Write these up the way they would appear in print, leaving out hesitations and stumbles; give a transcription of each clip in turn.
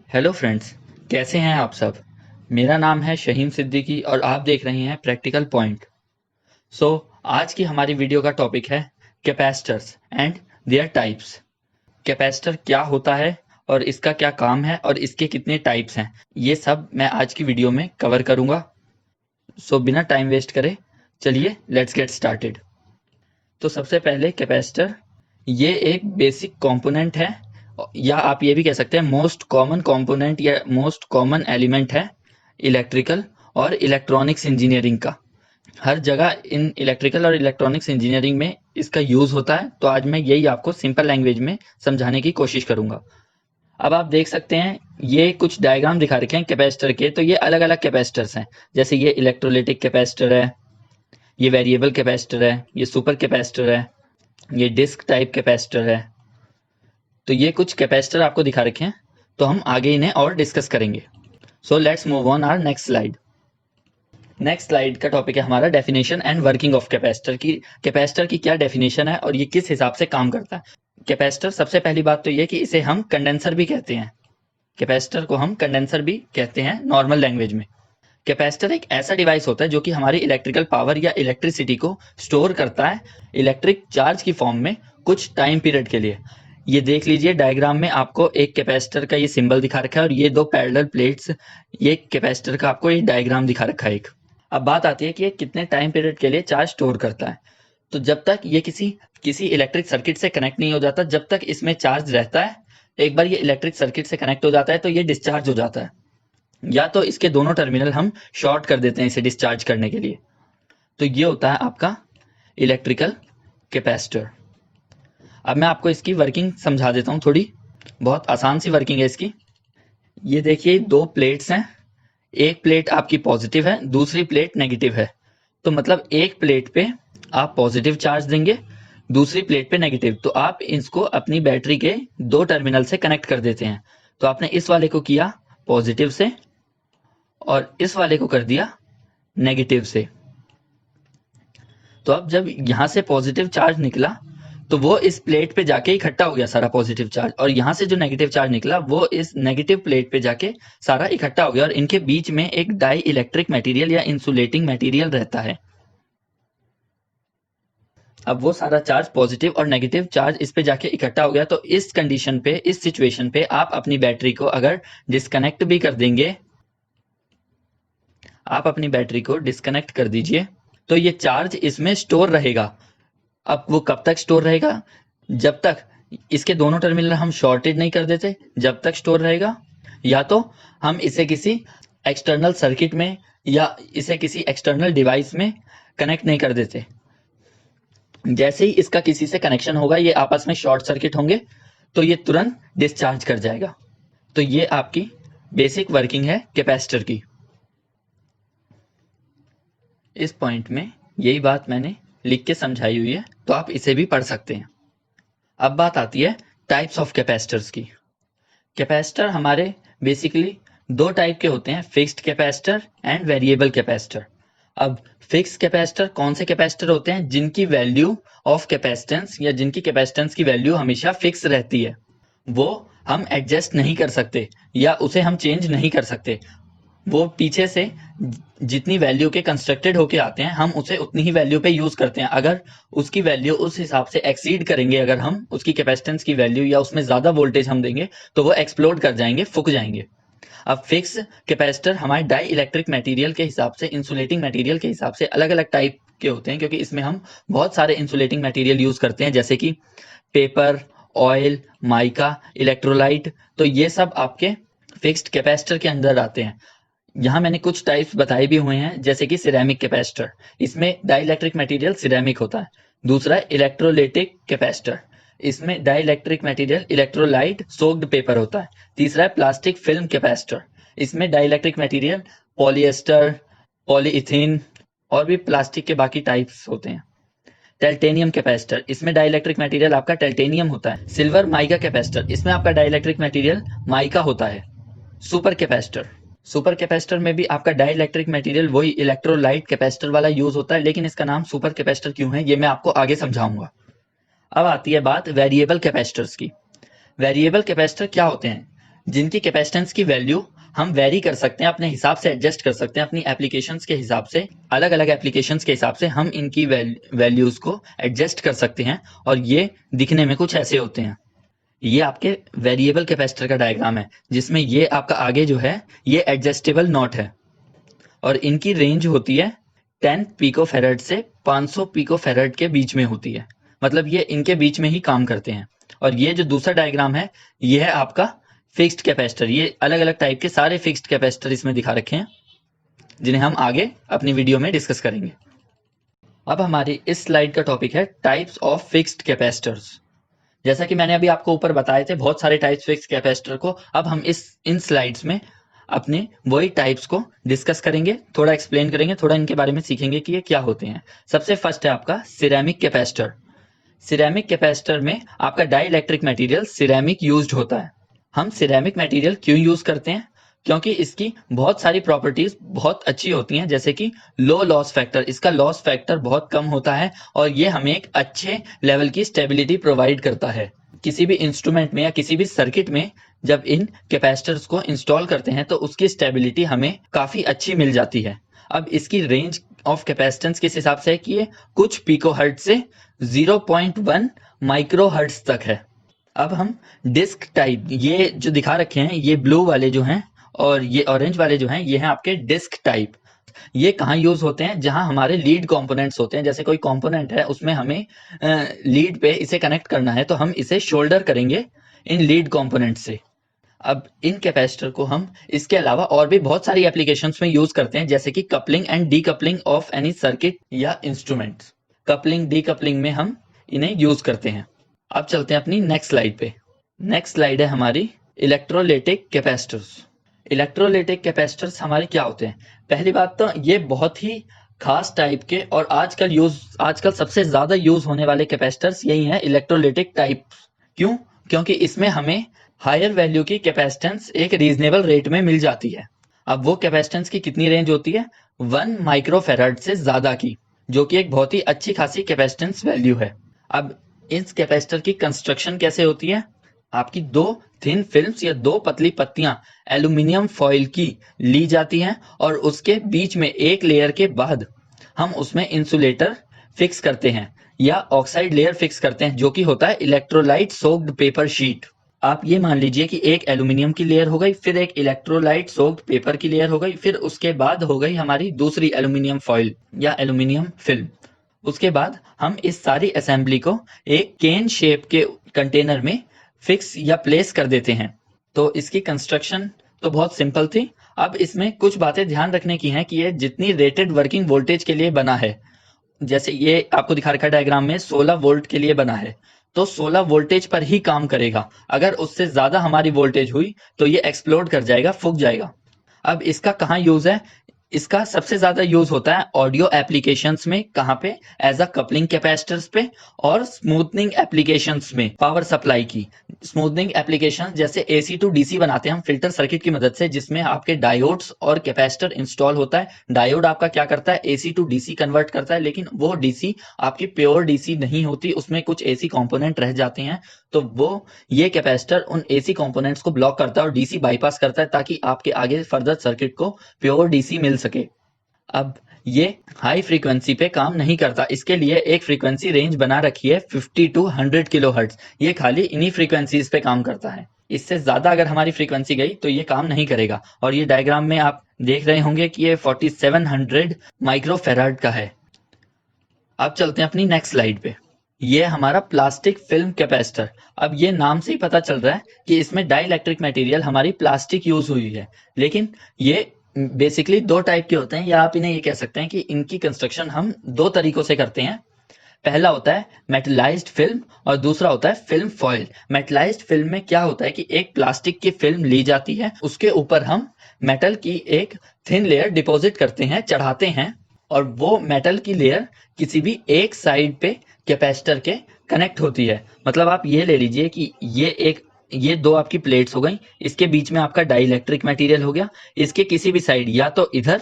Hello friends, कैसे हैं आप सब। मेरा नाम है शहीन सिद्दीकी और आप देख रहे हैं प्रैक्टिकल पॉइंट। सो आज की हमारी वीडियो का टॉपिक है capacitors and there types. Capacitor क्या होता है और इसका क्या काम है और इसके कितने टाइप्स हैं, ये सब मैं आज की वीडियो में कवर करूंगा। सो बिना टाइम वेस्ट करे चलिए लेट्स गेट स्टार्टेड। तो सबसे पहले कैपेसिटर, ये एक बेसिक कंपोनेंट है या आप ये भी कह सकते हैं मोस्ट कॉमन कंपोनेंट या मोस्ट कॉमन एलिमेंट है इलेक्ट्रिकल और इलेक्ट्रॉनिक्स इंजीनियरिंग का। हर जगह इन इलेक्ट्रिकल और इलेक्ट्रॉनिक्स इंजीनियरिंग में इसका यूज होता है, तो आज मैं यही आपको सिंपल लैंग्वेज में समझाने की कोशिश करूंगा। अब आप देख सकते हैं ये कुछ डायग्राम दिखा रखे हैं कैपेसिटर के, तो ये अलग अलग कैपेसिटर्स हैं। जैसे ये इलेक्ट्रोलिटिक कैपेसिटर है, ये वेरिएबल कैपेसिटर है, ये सुपर कैपेसिटर है, ये डिस्क टाइप कैपेसिटर है। तो ये कुछ कैपेसिटर आपको दिखा रखे हैं, तो हम आगे इन्हें और डिस्कस करेंगे। So let's move on our next slide. Next slide का टॉपिक है हमारा definition and working of capacitor की। कैपेसिटर की क्या डेफिनेशन है और ये किस हिसाब से काम करता है। कैपेसिटर, सबसे पहली बात तो ये कि इसे हम कंडेंसर भी कहते हैं। कैपेसिटर को हम कंडेंसर भी कहते हैं नॉर्मल लैंग्वेज में। कैपेसिटर एक ऐसा डिवाइस होता है जो कि हमारी इलेक्ट्रिकल पावर या इलेक्ट्रिसिटी को स्टोर करता है इलेक्ट्रिक चार्ज की फॉर्म में कुछ टाइम पीरियड के लिए। ये देख लीजिए डायग्राम में आपको एक कैपेसिटर का ये सिंबल दिखा रखा है और ये दो पैरेलल प्लेट्स, ये कैपेसिटर का आपको ये डायग्राम दिखा रखा है एक। अब बात आती है कि ये कितने टाइम पीरियड के लिए चार्ज स्टोर करता है। तो जब तक ये किसी किसी इलेक्ट्रिक सर्किट से कनेक्ट नहीं हो जाता, जब तक इसमें चार्ज रहता है। एक बार ये इलेक्ट्रिक सर्किट से कनेक्ट हो जाता है तो ये डिस्चार्ज हो जाता है, या तो इसके दोनों टर्मिनल हम शॉर्ट कर देते हैं इसे डिस्चार्ज करने के लिए। तो ये होता है आपका इलेक्ट्रिकल कैपेसिटर। अब मैं आपको इसकी वर्किंग समझा देता हूँ थोड़ी, बहुत आसान सी वर्किंग है इसकी। ये देखिए दो प्लेट्स हैं, एक प्लेट आपकी पॉजिटिव है, दूसरी प्लेट नेगेटिव है। तो मतलब एक प्लेट पे आप पॉजिटिव चार्ज देंगे, दूसरी प्लेट पे नेगेटिव। तो आप इसको अपनी बैटरी के दो टर्मिनल से कनेक्ट कर देते हैं। तो आपने इस वाले को किया पॉजिटिव से और इस वाले को कर दिया नेगेटिव से। तो अब जब यहां से पॉजिटिव चार्ज निकला तो वो इस प्लेट पे जाके इकट्ठा हो गया सारा पॉजिटिव चार्ज, और यहां से जो नेगेटिव चार्ज निकला वो इस नेगेटिव प्लेट पे जाके सारा इकट्ठा हो गया, और इनके बीच में एक डाई इलेक्ट्रिक मटेरियल या इंसुलेटिंग मटेरियल रहता है। अब वो सारा चार्ज पॉजिटिव और नेगेटिव चार्ज इस पे जाके इकट्ठा हो गया। तो इस कंडीशन पे, इस सिचुएशन पे आप अपनी बैटरी को अगर डिस्कनेक्ट भी कर देंगे, आप अपनी बैटरी को डिस्कनेक्ट कर दीजिए, तो ये चार्ज इसमें स्टोर रहेगा। अब वो कब तक स्टोर रहेगा? जब तक इसके दोनों टर्मिनल हम शॉर्टेड नहीं कर देते, जब तक स्टोर रहेगा। या तो हम इसे किसी एक्सटर्नल सर्किट में या इसे किसी एक्सटर्नल डिवाइस में कनेक्ट नहीं कर देते। जैसे ही इसका किसी से कनेक्शन होगा, ये आपस में शॉर्ट सर्किट होंगे, तो ये तुरंत डिस्चार्ज कर जाएगा। तो ये आपकी बेसिक वर्किंग है कैपेसिटर की। इस पॉइंट में यही बात मैंने लिख के समझाई हुई है, तो आप इसे भी पढ़ सकते हैं। अब बात आती है टाइप्स ऑफ कैपेसिटर्स की। कैपेसिटर हमारे बेसिकली दो टाइप के होते हैं, fixed capacitor and variable capacitor. अब फिक्स्ड कैपेसिटर कौन से कैपेसिटर होते हैं? जिनकी वैल्यू ऑफ कैपेसिटेंस या जिनकी कैपेसिटेंस की वैल्यू हमेशा फिक्स रहती है, वो हम एडजस्ट नहीं कर सकते या उसे हम चेंज नहीं कर सकते। वो पीछे से जितनी वैल्यू के कंस्ट्रक्टेड होके आते हैं, हम उसे उतनी ही वैल्यू पे यूज करते हैं। अगर उसकी वैल्यू उस हिसाब से एक्सीड करेंगे, अगर हम उसकी कैपेसिटेंस की वैल्यू या उसमें ज्यादा वोल्टेज हम देंगे, तो वो एक्सप्लोड कर जाएंगे, फूक जाएंगे। अब फिक्स कैपेसिटर हमारे डाई इलेक्ट्रिक मटेरियल के हिसाब से, इंसुलेटिंग मटेरियल के हिसाब से अलग अलग टाइप के होते हैं, क्योंकि इसमें हम बहुत सारे इंसुलेटिंग मटेरियल यूज करते हैं, जैसे कि पेपर, ऑयल, माइका, इलेक्ट्रोलाइट। तो ये सब आपके फिक्स्ड कैपेसिटर के अंदर आते हैं। यहाँ मैंने कुछ टाइप्स बताए भी हुए हैं, जैसे कि सिरेमिक कैपेसिटर, इसमें डाइलेक्ट्रिक मटेरियल सिरेमिक होता है। दूसरा इलेक्ट्रोलिटिक कैपेसिटर, इसमें dielectric material electrolyte soaked paper होता है। तीसरा है प्लास्टिक फिल्म कैपेसिटर, इसमें डाइलेक्ट्रिक मटेरियल पॉलिएस्टर, पॉलीइथीन और भी प्लास्टिक के बाकी टाइप्स होते हैं। टाइटेनियम कैपेसिटर, इसमें डाइलेक्ट्रिक मटेरियल आपका टाइटेनियम होता है। सिल्वर माइका कैपेसिटर, इसमें आपका डाइलेक्ट्रिक मटेरियल माइका होता है। सुपर कैपेसिटर, सुपर कैपेसिटर में भी आपका डाइलेक्ट्रिक मटेरियल वही इलेक्ट्रोलाइट कैपेसिटर वाला यूज होता है, लेकिन इसका नाम सुपर कैपेसिटर क्यों है ये मैं आपको आगे समझाऊंगा। अब आती है बात वेरिएबल कैपेसिटर्स की। वेरिएबल कैपेसिटर क्या होते हैं? जिनकी कैपेसिटेंस की वैल्यू हम वेरी कर सकते हैं, अपने हिसाब से एडजस्ट कर सकते हैं, अपनी एप्लीकेशंस के हिसाब से, अलग अलग एप्लीकेशंस के हिसाब से हम इनकी वैल्यूज को एडजस्ट कर सकते हैं। और ये दिखने में कुछ ऐसे होते हैं। ये आपके वेरिएबल कैपेसिटर का डायग्राम है, जिसमें ये आपका आगे जो है ये एडजस्टेबल नॉट है और इनकी रेंज होती है 10 पिकोफैरड से 500 पिकोफैरड के बीच में होती है। मतलब ये इनके बीच में ही काम करते हैं। और ये जो दूसरा डायग्राम है ये है आपका फिक्स्ड कैपेसिटर। ये अलग अलग टाइप के सारे फिक्स्ड कैपेसिटर इसमें दिखा रखे हैं, जिन्हें हम आगे अपनी वीडियो में डिस्कस करेंगे। अब हमारी इस स्लाइड का टॉपिक है टाइप्स ऑफ फिक्स्ड कैपेसिटर्स। जैसा कि मैंने अभी आपको ऊपर बताए थे बहुत सारे टाइप्स फिक्स्ड कैपेसिटर को, अब हम इन स्लाइड्स में अपने वही टाइप्स को डिस्कस करेंगे, थोड़ा एक्सप्लेन करेंगे, थोड़ा इनके बारे में सीखेंगे कि ये क्या होते हैं। सबसे फर्स्ट है आपका सिरेमिक कैपेसिटर। सिरेमिक कैपेसिटर में आपका dielectric material ceramic used होता है। हम सिरेमिक मटेरियल क्यों यूज करते हैं? क्योंकि इसकी बहुत सारी प्रॉपर्टीज बहुत अच्छी होती हैं, जैसे कि लो लॉस फैक्टर, इसका लॉस फैक्टर बहुत कम होता है और ये हमें एक अच्छे लेवल की स्टेबिलिटी प्रोवाइड करता है। किसी भी इंस्ट्रूमेंट में या किसी भी सर्किट में जब इन कैपेसिटर्स को इंस्टॉल करते हैं तो उसकी स्टेबिलिटी हमें काफी अच्छी मिल जाती है। अब इसकी रेंज ऑफ कैपेसिटेंस किस हिसाब से है कि ये कुछ पिकोहर्ट्ज से 0.1 माइक्रोहर्ट्ज तक है। अब हम डिस्क टाइप, ये जो दिखा रखे हैं ये ब्लू वाले जो हैं और ये ऑरेंज वाले जो हैं ये हैं आपके डिस्क टाइप। ये कहाँ यूज होते हैं? जहां हमारे लीड कंपोनेंट्स होते हैं। जैसे कोई कंपोनेंट है उसमें हमें लीड पे इसे कनेक्ट करना है तो हम इसे शोल्डर करेंगे इन लीड कंपोनेंट से। अब इन कैपेसिटर को हम इसके अलावा और भी बहुत सारी एप्लीकेशंस में यूज करते हैं, जैसे कि coupling and decoupling of any circuit या इंस्ट्रूमेंट्स। कपलिंग डीकपलिंग में हम इन्हें यूज करते हैं। अब चलते हैं अपनी नेक्स्ट स्लाइड पे। नेक्स्ट स्लाइड है हमारी इलेक्ट्रोलाइटिक कैपेसिटर्स। इलेक्ट्रोलाइटिक कैपेसिटर्स हमारे क्या होते हैं? पहली बात तो ये बहुत ही खास टाइप के और आजकल सबसे ज्यादा यूज होने वाले कैपेसिटर्स यही हैं, इलेक्ट्रोलाइटिक टाइप। क्यों? क्योंकि इसमें हमें हायर वैल्यू की कैपेसिटेंस एक रीजनेबल रेट में मिल जाती है। अब वो कैपेसिटेंस की कितनी रेंज होती है? 1 माइक्रोफैराड से ज्यादा की, जो कि एक बहुत ही अच्छी खासी कैपेसिटेंस वैल्यू है। अब इस कैपेसिटर की कंस्ट्रक्शन कैसे होती है? आपकी 2 थिन फिल्म्स या 2 पतली पत्तियां एल्यूमिनियम फॉइल की ली जाती हैं और उसके बीच में एक लेयर के बाद हम उसमें इंसुलेटर फिक्स करते हैं या ऑक्साइड लेयर फिक्स करते हैं, जो कि होता है इलेक्ट्रोलाइट सोक्ड पेपर शीट। आप ये मान लीजिए कि एक एल्यूमिनियम की लेयर हो गई, फिर एक इलेक्ट्रोलाइट सोक्ड पेपर की लेयर हो गई, फिर उसके बाद हो गई हमारी दूसरी एल्यूमिनियम फॉइल या एल्यूमिनियम फिल्म। उसके बाद हम इस सारी असेंबली को एक केन शेप के कंटेनर में फिक्स या प्लेस कर देते हैं। तो इसकी कंस्ट्रक्शन तो बहुत सिंपल थी। अब इसमें कुछ बातें ध्यान रखने की हैं कि ये जितनी रेटेड वर्किंग वोल्टेज के लिए बना है, जैसे ये आपको दिखा रखा है डायग्राम में 16 वोल्ट के लिए बना है, तो 16 वोल्टेज पर ही काम करेगा। अगर उससे ज्यादा हमारी वोल्टेज हुई तो ये एक्सप्लोड कर जाएगा, फूक जाएगा। अब इसका कहाँ यूज है? इसका सबसे ज्यादा यूज होता है ऑडियो एप्लीकेशंस में। कहाँ पे? एज अ कपलिंग कैपेसिटर्स पे और स्मूथनिंग एप्लीकेशंस में पावर सप्लाई की। स्मूथनिंग एप्लीकेशंस जैसे एसी टू डीसी बनाते हैं हम फिल्टर सर्किट की मदद से, जिसमें आपके डायोड्स और कैपेसिटर इंस्टॉल होता है। डायोड आपका क्या करता है? एसी टू डीसी कन्वर्ट करता है, लेकिन वो डीसी आपकी प्योर डीसी नहीं होती, उसमें कुछ एसी कंपोनेंट रह जाते हैं। तो वो ये कैपेसिटर उन एसी कंपोनेंट्स को ब्लॉक करता है और डीसी बाईपास करता है, ताकि आपके आगे फर्दर सर्किट को प्योर डीसी मिल सके। अब ये हाई फ्रीक्वेंसी पे काम नहीं करता, इसके लिए एक फ्रीक्वेंसी रेंज बना रखी है 50 टू 100 किलोहर्ट्ज। ये खाली इन्हीं फ्रीक्वेंसीज पे काम करता है। इससे ज्यादा अगर हमारी फ्रीक्वेंसी गई तो ये काम नहीं करेगा। और ये डायग्राम में आप देख रहे होंगे कि ये 4700 माइक्रोफैराड का है। अब चलते हैं अपनी नेक्स्ट स्लाइड पे। ये हमारा प्लास्टिक फिल्म कैपेसिटर। अब ये नाम से ही पता चल रहा है कि इसमें डाई इलेक्ट्रिक मटेरियल हमारी प्लास्टिक यूज हुई है, लेकिन ये बेसिकली 2 टाइप के होते हैं, या आप इन्हें ये कह सकते हैं कि इनकी कंस्ट्रक्शन हम 2 तरीकों से करते हैं। पहला होता है मेटलाइज्ड फिल्म और दूसरा होता है फिल्म फॉइल। मेटलाइज्ड फिल्म में क्या होता है कि एक प्लास्टिक की फिल्म ली जाती है, उसके ऊपर हम मेटल की एक थिन लेयर डिपॉजिट करते हैं, चढ़ाते हैं, और वो मेटल की लेयर किसी भी एक साइड पे कैपेसिटर के कनेक्ट होती है। मतलब आप ये ले लीजिए कि ये 2 आपकी प्लेट्स हो गई, इसके बीच में आपका डाई इलेक्ट्रिक मटेरियल हो गया, इसके किसी भी साइड या तो इधर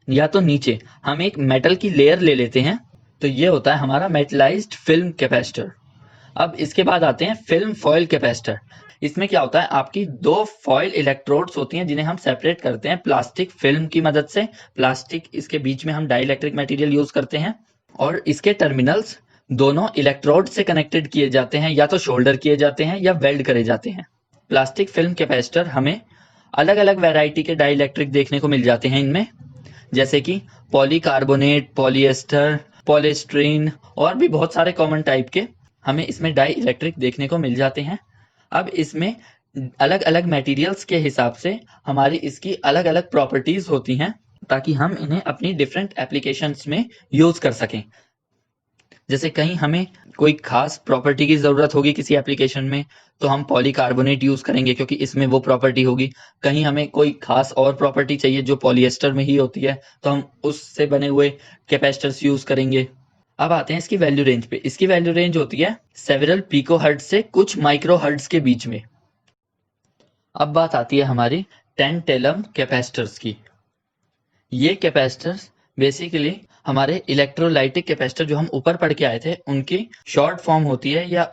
या तो नीचे हम एक मेटल की लेयर ले लेते हैं। तो ये होता है हमारा मेटलाइज्ड फिल्म कैपेसिटर। अब इसके बाद आते हैं फिल्म फॉयल कैपेसिटर। इसमें क्या होता है, आपकी दो फॉयल इलेक्ट्रोड्स होती हैं जिन्हें हम सेपरेट करते हैं प्लास्टिक फिल्म की मदद से। प्लास्टिक, इसके बीच में हम डाई इलेक्ट्रिक मटेरियल यूज करते हैं और इसके टर्मिनल्स दोनों इलेक्ट्रोड से कनेक्टेड किए जाते हैं, या तो शोल्डर किए जाते हैं या वेल्ड करे जाते हैं। प्लास्टिक फिल्म कैपेसिटर हमें अलग अलग वैरायटी के डाई इलेक्ट्रिक देखने को मिल जाते हैं इनमें, जैसे कि पॉलीकार्बोनेट, पॉलिएस्टर, पॉलीस्ट्रीन और भी बहुत सारे कॉमन टाइप के हमें इसमें डाई इलेक्ट्रिक देखने को मिल जाते हैं। अब इसमें अलग अलग मटेरियल्स के हिसाब से हमारी इसकी अलग अलग प्रॉपर्टीज होती हैं, ताकि हम इन्हें अपनी डिफरेंट एप्लीकेशंस में यूज कर सकें। जैसे कहीं हमें कोई खास प्रॉपर्टी की जरूरत होगी किसी एप्लीकेशन में, तो हम पॉलीकार्बोनेट यूज करेंगे क्योंकि इसमें वो प्रॉपर्टी होगी। कहीं हमें कोई खास और प्रॉपर्टी चाहिए जो पॉलिएस्टर में ही होती है, तो हम उससे बने हुए कैपेसिटर्स यूज करेंगे। अब आते हैं इसकी वैल्यू रेंज पे। इसकी वैल्यू रेंज होती है सेवरल पिको हर्ट्ज से कुछ माइक्रो हर्ट्ज के बीच में। अब बात आती है हमारी 10 टेलम कैपेसिटर्स की। ये कैपेसिटर्स बेसिकली हमारे इलेक्ट्रोलाइटिक कैपेसिटर जो हम ऊपर पढ़ के आए थे उनकी शॉर्ट फॉर्म होती है, या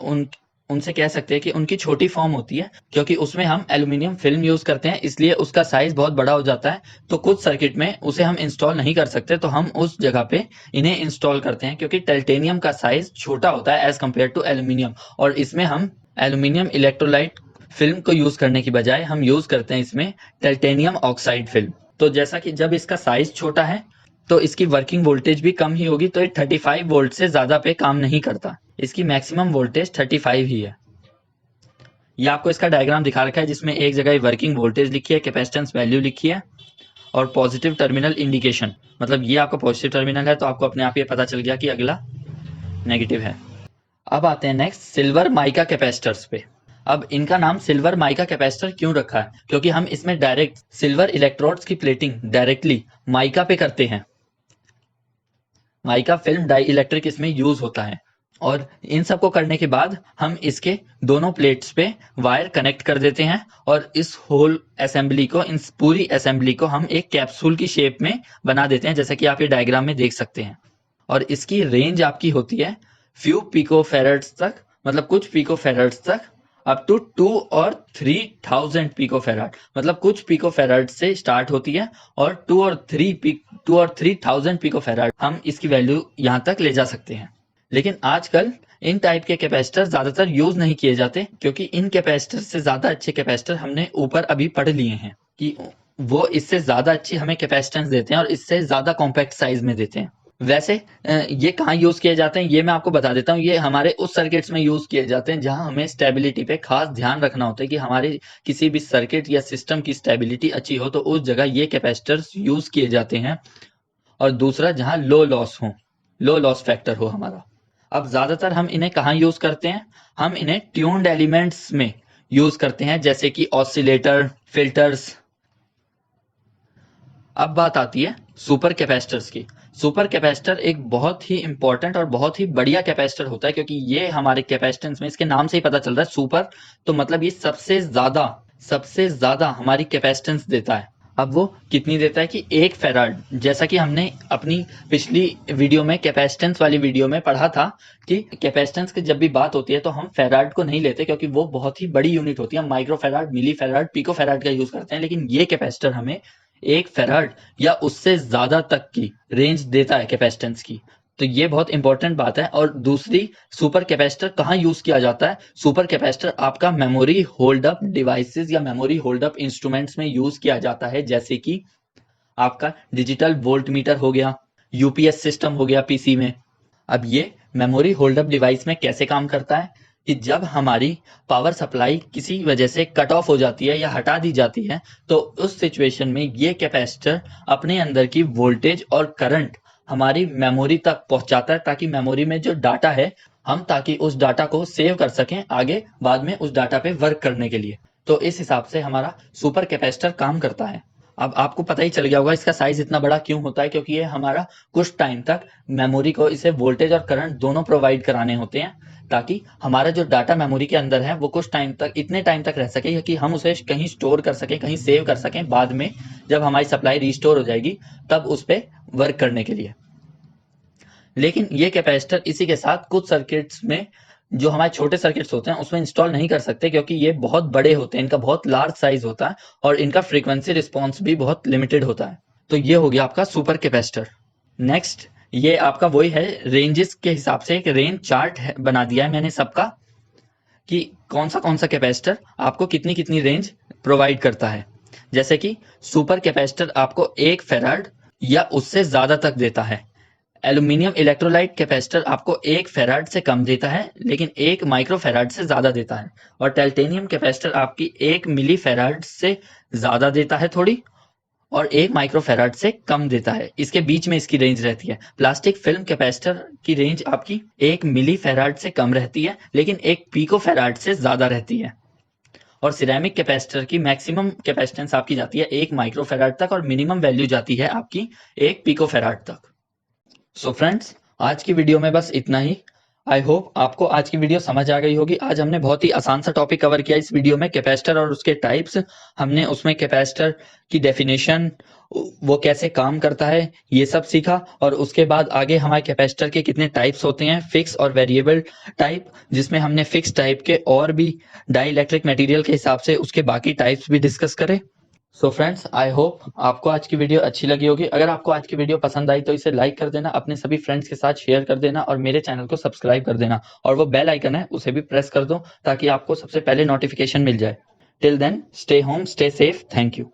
उनसे कह सकते हैं कि उनकी छोटी फॉर्म होती है, क्योंकि उसमें हम एल्यूमिनियम फिल्म यूज करते हैं, इसलिए उसका साइज बहुत बड़ा हो जाता है। तो कुछ सर्किट में उसे हम इंस्टॉल नहीं कर सकते, तो हम उस जगह पे इन्हें इंस्टॉल करते हैं, क्योंकि टाइटेनियम का साइज छोटा होता है एज कम्पेयर टू एल्यूमिनियम। और इसमें हम एल्यूमिनियम इलेक्ट्रोलाइट फिल्म को यूज करने की बजाय हम यूज करते हैं इसमें टाइटेनियम ऑक्साइड फिल्म। तो जैसा कि जब इसका साइज छोटा है तो इसकी वर्किंग वोल्टेज भी कम ही होगी, तो ये 35 वोल्ट से ज्यादा पे काम नहीं करता। इसकी मैक्सिमम वोल्टेज 35 ही है। ये आपको इसका डायग्राम दिखा रखा है, जिसमें एक जगह वर्किंग वोल्टेज लिखी है, कैपेसिटेंस वैल्यू लिखी है और पॉजिटिव टर्मिनल इंडिकेशन, मतलब ये आपका पॉजिटिव टर्मिनल है, तो आपको अपने आप ये पता चल गया कि अगला नेगेटिव है। अब आते हैं नेक्स्ट सिल्वर माइका कैपेसिटर्स पे। अब इनका नाम सिल्वर माइका कैपेसिटर क्यों रखा है, क्योंकि हम इसमें डायरेक्ट सिल्वर इलेक्ट्रोड्स की प्लेटिंग डायरेक्टली माइका पे करते हैं। माइका फिल्म डाई इलेक्ट्रिक इसमें यूज होता है, और इन सबको करने के बाद हम इसके दोनों प्लेट्स पे वायर कनेक्ट कर देते हैं, और इस होल असेंबली को, इन पूरी असेंबली को हम एक कैप्सूल की शेप में बना देते हैं, जैसा कि आप ये डायग्राम में देख सकते हैं। और इसकी रेंज आपकी होती है फ्यू पिको फेराड्स तक, मतलब कुछ पिको फेराड्स तक, अप टू 2 और 3000 पिको फेराड, मतलब कुछ पिको फेराड से स्टार्ट होती है और 2 और 3000 पिको फेराड हम इसकी वैल्यू यहाँ तक ले जा सकते हैं। लेकिन आजकल इन टाइप के कैपेसिटर ज्यादातर यूज नहीं किए जाते, क्योंकि इन कैपेसिटर से ज्यादा अच्छे कैपेसिटर हमने ऊपर अभी पढ़ लिए हैं कि वो इससे ज्यादा अच्छी हमें कैपेसिटेंस देते हैं और इससे ज्यादा कॉम्पैक्ट साइज में देते हैं। वैसे ये कहाँ यूज किए जाते हैं ये मैं आपको बता देता हूँ। ये हमारे उस सर्किट्स में यूज किए जाते हैं जहां हमें स्टेबिलिटी पे खास ध्यान रखना होता है कि हमारे किसी भी सर्किट या सिस्टम की स्टेबिलिटी अच्छी हो, तो उस जगह ये कैपेसिटर्स यूज किए जाते हैं। और दूसरा, जहां लो लॉस हो, लो लॉस फैक्टर हो हमारा। अब ज्यादातर हम इन्हें कहाँ यूज करते हैं, हम इन्हें ट्यून्ड एलिमेंट्स में यूज करते हैं, जैसे कि ऑसिलेटर, फिल्टर्स। अब बात आती है सुपर कैपेसिटर्स की। सुपर कैपेसिटर एक बहुत ही इंपॉर्टेंट और बहुत ही बढ़िया कैपेसिटर होता है, क्योंकि ये हमारे कैपेसिटेंस में, इसके नाम से ही पता चल रहा है सुपर, तो मतलब ये सबसे ज्यादा हमारी कैपेसिटेंस देता है। अब वो कितनी देता है कि 1 फेराड, जैसा कि हमने अपनी पिछली वीडियो में, कैपेसिटेंस वाली वीडियो में पढ़ा था कि कैपेसिटेंस की जब भी बात होती है तो हम फेराड को नहीं लेते, क्योंकि वो बहुत ही बड़ी यूनिट होती है। हम माइक्रो फेराड, मिली फेराड, पिको फेराड का यूज करते हैं, लेकिन ये कैपेसिटर हमें 1 फेराड या उससे ज्यादा तक की रेंज देता है कैपेसिटेंस की। तो ये बहुत इंपॉर्टेंट बात है। और दूसरी, सुपर कैपेसिटर कहाँ यूज किया जाता है, सुपर कैपेसिटर आपका मेमोरी होल्ड अप डिवाइसेस या मेमोरी होल्ड अप इंस्ट्रूमेंट्स में यूज किया जाता है, जैसे कि आपका डिजिटल वोल्ट मीटर हो गया, यूपीएस सिस्टम हो गया पीसी में। अब ये मेमोरी होल्ड अप डिवाइस में कैसे काम करता है कि जब हमारी पावर सप्लाई किसी वजह से कट ऑफ हो जाती है या हटा दी जाती है, तो उस सिचुएशन में ये कैपेसिटर अपने अंदर की वोल्टेज और करंट हमारी मेमोरी तक पहुंचाता है, ताकि मेमोरी में जो डाटा है, हम ताकि उस डाटा को सेव कर सकें आगे बाद में उस डाटा पे वर्क करने के लिए। तो इस हिसाब से हमारा सुपर कैपेसिटर काम करता है। अब आपको पता ही चल गया होगा इसका साइज इतना बड़ा क्यों होता है, क्योंकि ये हमारा कुछ टाइम तक मेमोरी को इसे वोल्टेज और करंट दोनों प्रोवाइड कराने होते हैं, ताकि हमारा जो डाटा मेमोरी के अंदर है वो कुछ टाइम तक, इतने टाइम तक रह सके कि हम उसे कहीं स्टोर कर सकें, कहीं सेव कर सकें, बाद में जब हमारी सप्लाई रिस्टोर हो जाएगी तब उस पर वर्क करने के लिए। लेकिन ये कैपेसिटर इसी के साथ कुछ सर्किट्स में जो हमारे छोटे सर्किट्स होते हैं उसमें इंस्टॉल नहीं कर सकते, क्योंकि ये बहुत बड़े होते हैं, इनका बहुत लार्ज साइज होता है और इनका फ्रीक्वेंसी रिस्पॉन्स भी बहुत लिमिटेड होता है। तो ये हो गया आपका सुपर कैपेसिटर। नेक्स्ट, ये आपका वही है, रेंजेस के हिसाब से एक रेंज चार्ट बना दिया है मैंने सबका, कि कौन सा कैपेसिटर आपको कितनी कितनी रेंज प्रोवाइड करता है। जैसे कि सुपर कैपेसिटर आपको 1 फेराड या उससे ज्यादा तक देता है। एल्यूमिनियम इलेक्ट्रोलाइट कैपेसिटर आपको 1 फेराड से कम देता है, लेकिन 1 माइक्रो फेराड से ज्यादा देता है। और टाइटेनियम कैपेसिटर आपकी 1 मिली फेराड से ज्यादा देता है थोड़ी, और 1 माइक्रो फेराड से कम देता है। इसके बीच में इसकी रेंज रहती है। प्लास्टिक फिल्म कैपेसिटर की रेंज आपकी 1 मिली फेराड से कम रहती है, लेकिन 1 पिको फेराड से ज्यादा रहती है। और सिरेमिक कैपेसिटर की मैक्सिमम कैपेसिटेंस आपकी जाती है 1 माइक्रो फेराड तक, और मिनिमम वैल्यू जाती है आपकी 1 पिको फेराड तक। सो फ्रेंड्स, आज की वीडियो में बस इतना ही। आई होप आपको आज की वीडियो समझ आ गई होगी। आज हमने बहुत ही आसान सा टॉपिक कवर किया इस वीडियो में, कैपेसिटर और उसके टाइप्स। हमने उसमें कैपेसिटर की डेफिनेशन, वो कैसे काम करता है, ये सब सीखा। और उसके बाद आगे हमारे कैपेसिटर के कितने टाइप्स होते हैं, फिक्स और वेरिएबल टाइप, जिसमें हमने फिक्स टाइप के और भी डाई इलेक्ट्रिक मटेरियल के हिसाब से उसके बाकी टाइप्स भी डिस्कस करे। सो फ्रेंड्स, आई होप आपको आज की वीडियो अच्छी लगी होगी। अगर आपको आज की वीडियो पसंद आई तो इसे लाइक कर देना, अपने सभी फ्रेंड्स के साथ शेयर कर देना, और मेरे चैनल को सब्सक्राइब कर देना। और वो बेल आइकन है उसे भी प्रेस कर दो, ताकि आपको सबसे पहले नोटिफिकेशन मिल जाए। Till then, stay home, stay safe, thank you.